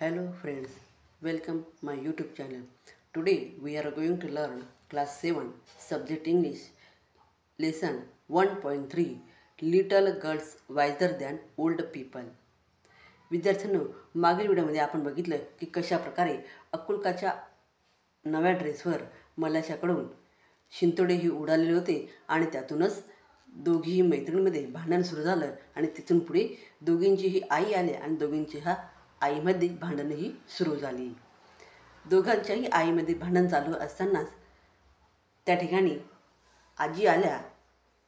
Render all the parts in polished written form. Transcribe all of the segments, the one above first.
Hello friends, welcome my YouTube channel. Today we are going to learn class 7 subject English lesson 1.3 Little girls wiser than old people. विद्यार्थ्यांनो, मागील व्हिडिओमध्ये आपण बघितलं की कशा प्रकारे अक्कुलकाच्या नव्या ड्रेसवर मलाशाकडून शिंतोडेही उडालेले होते आणि त्यातूनच दोघीही मैत्रिणींमध्ये भांडण सुरू झालं आणि तिथून पुढे दोघींचीही आई आली आणि दोघींची आईमध्ये भांडणही सुरू झाली. दोघांच्याही आईमध्ये भांडण चालू असतानाच त्या ठिकाणी आजी आल्या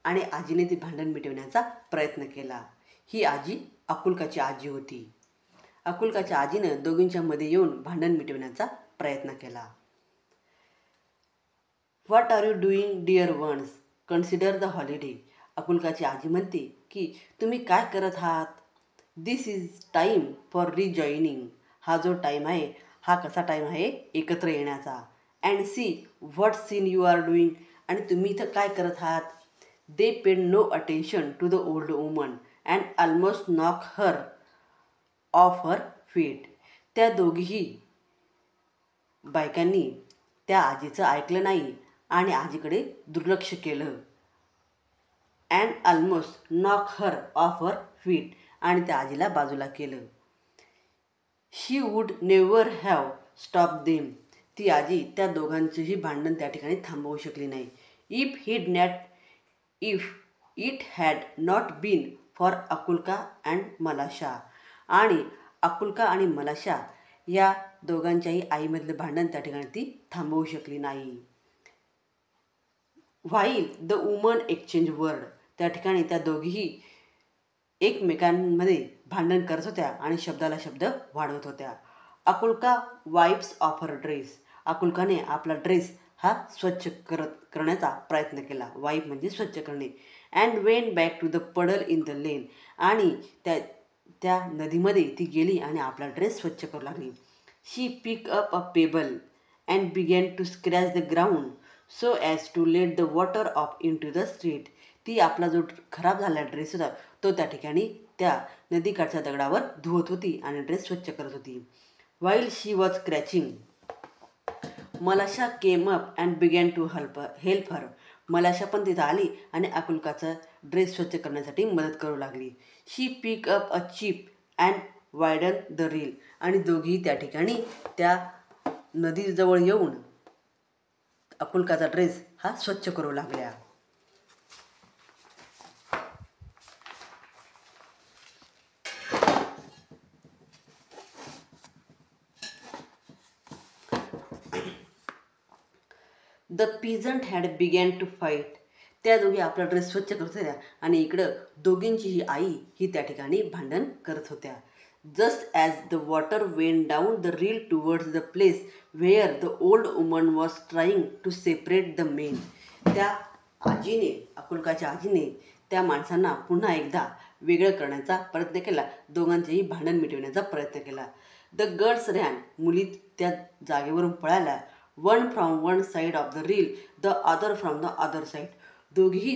आणि आजीने ती भांडण मिटवण्याचा प्रयत्न केला. ही आजी अक्कुलकाची आजी होती. अक्कुलकाच्या आजीनं दोघींच्या मध्ये येऊन भांडण मिटवण्याचा प्रयत्न केला. What are you doing dear ones, consider the holiday. अक्कुलकाची आजी म्हणते की तुम्ही काय करत आहात. This is time for rejoining. हा जो टाईम आहे हा कसा टाईम आहे एकत्र येण्याचा. And see what seen you are doing. आणि तुम्ही इथं काय करत आहात. They paid no attention to the old woman and almost knock her off her feet. त्या दोघीही बायकांनी त्या आजीचं ऐकलं नाही आणि आजीकडे दुर्लक्ष केलं. And almost knock her off her feet. आणि त्या आजीला बाजूला केलं. She would never have stop them. ती आजी त्या दोघांचंही भांडण त्या ठिकाणी थांबवू शकली नाही. If it had not been for Akulka and Malasha. आणि अक्कुलका आणि मलाशा या दोघांच्याही आईमधलं भांडण त्या ठिकाणी ती थांबवू शकली नाही. While the woman exchange word. त्या ठिकाणी त्या दोघीही एकमेकांमध्ये भांडण करत होत्या आणि शब्दाला शब्द वाढवत होत्या. अक्कुलका वाईप्स ऑफ हर ड्रेस. अक्कुलकाने आपला ड्रेस हा स्वच्छ करण्याचा प्रयत्न केला. वाईप म्हणजे स्वच्छ करणे. And went back to the puddle in the lane. आणि त्या नदीमध्ये ती गेली आणि आपला ड्रेस स्वच्छ करू लागली. She pick up a pebble and began to scratch the ground so as to let the water off into the street. ती आपला जो खराब झालेला ड्रेस होता तो त्या ठिकाणी त्या नदीकाठच्या दगडावर धुवत होती आणि ड्रेस स्वच्छ करत होती. While she was scratching Malasha came up and began to help her. Malasha पण तिथं आली आणि अक्कुलकाचा ड्रेस स्वच्छ करण्यासाठी मदत करू लागली. She pick up a chip and widen the rill. आणि दोघी त्या ठिकाणी त्या नदीजवळ येऊन अक्कुलकाचा ड्रेस हा स्वच्छ करू लागल्या. The peasant had began to fight. त्या दोघी आपला ड्रेस स्वच्छ करत होत्या आणि इकडं दोघींचीही आई ही त्या ठिकाणी भांडण करत होत्या. Just as the water went down the rill towards the place where the old woman was trying to separate the men. त्या आजीने अक्कुलकाच्या आजीने त्या माणसांना पुन्हा एकदा वेगळं करण्याचा प्रयत्न केला. दोघांचेही भांडण मिटवण्याचा प्रयत्न केला. The girls ran. मुली त्या जागेवरून पळाल्या. One from one side of the rill the other from the other side. दोघीही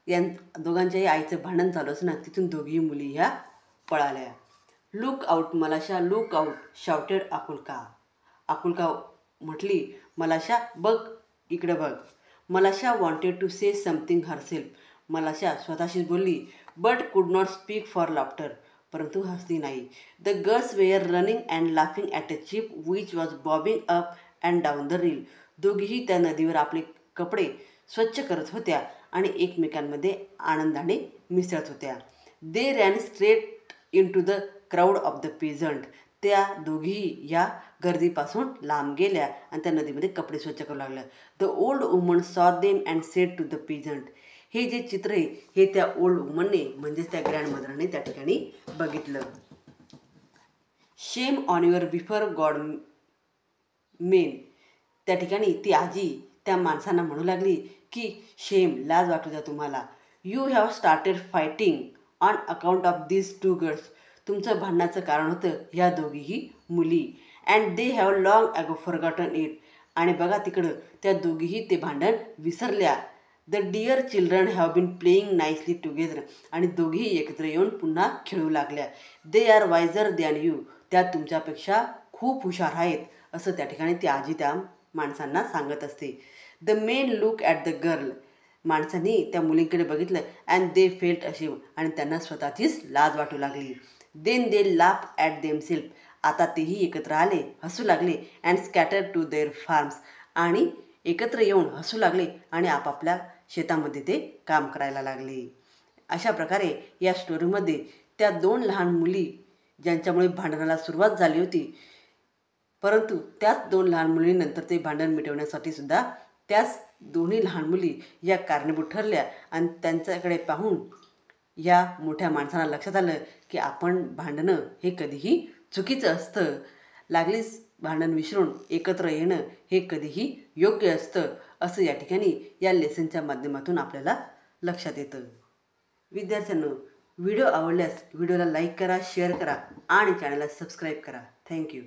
दोघांच्याही आईचं भांडण चालू असताना तिथून दोघीही मुली ह्या पळाल्या. Look out Malasha look out shouted Akulka. Akulka म्हटली मलाशा बघ इकडं बघ. Malasha wanted to say something herself. Malasha स्वतःशीच बोलली बट कुड नॉट स्पीक फॉर लाफ्टर. परंतु हसली नाही. The girls were running and laughing at a chip which was bobbing up and down the rill. दोघीही त्या नदीवर आपले कपडे स्वच्छ करत होत्या आणि एकमेकांमध्ये आनंदाने मिसळत होत्या. They ran straight into the crowd of the peasant. त्या दोघीही या गर्दीपासून लांब गेल्या आणि त्या नदीमध्ये कपडे स्वच्छ करू लागल्या. The old woman saw them and said to the peasant. हे जे चित्र आहे हे त्या ओल्ड वुमनने म्हणजेच त्या ग्रँडमदरने त्या ठिकाणी बघितलं. Shame on your before God main. त्या ठिकाणी ती आजी त्या माणसांना म्हणू लागली की शेम लाज वाटू द्या तुम्हाला. You have started fighting on account of these two girls. तुमचं भांडणाचं कारण होतं ह्या दोघीही मुली. And they have long ago forgotten it. आणि बघा तिकडं त्या दोघीही ते भांडण विसरल्या. The dear children have been playing nicely together. आणि दोघीही एकत्र येऊन पुन्हा खेळू लागल्या. They are wiser than you. त्या तुमच्यापेक्षा खूप हुशार आहेत असं त्या ठिकाणी ती आजी त्या माणसांना सांगत असते. The main look at the girl. माणसांनी त्या मुलींकडे बघितलं अँड दे फेल्ट अशी आणि त्यांना स्वतःचीच लाज वाटू लागली. Then they laugh at themselves. आता तेही एकत्र आले, हसू लागले and scatter to their farms. आणि एकत्र येऊन हसू लागले आणि आपापल्या शेतामध्ये ते काम करायला लागले. अशा प्रकारे या स्टोरीमध्ये त्या 2 लहान मुली ज्यांच्यामुळे भांडणाला सुरुवात झाली होती, परंतु त्याच 2 लहान मुलींनंतर ते भांडण मिटवण्यासाठी सुद्धा त्याच दोन्ही लहान मुली या कारणीभूत ठरल्या आणि त्यांच्याकडे पाहून या मोठ्या माणसांना लक्षात आलं की आपण भांडणं हे कधीही चुकीचं असतं. लागलीच भांडण विसरून एकत्र येणं हे कधीही योग्य असतं असं या ठिकाणी या लेसनच्या माध्यमातून आपल्याला लक्षात येतं. विद्यार्थ्यांनो, व्हिडिओ आवडल्यास व्हिडिओला लाईक करा, शेअर करा आणि चॅनलला सबस्क्राईब करा. थँक्यू.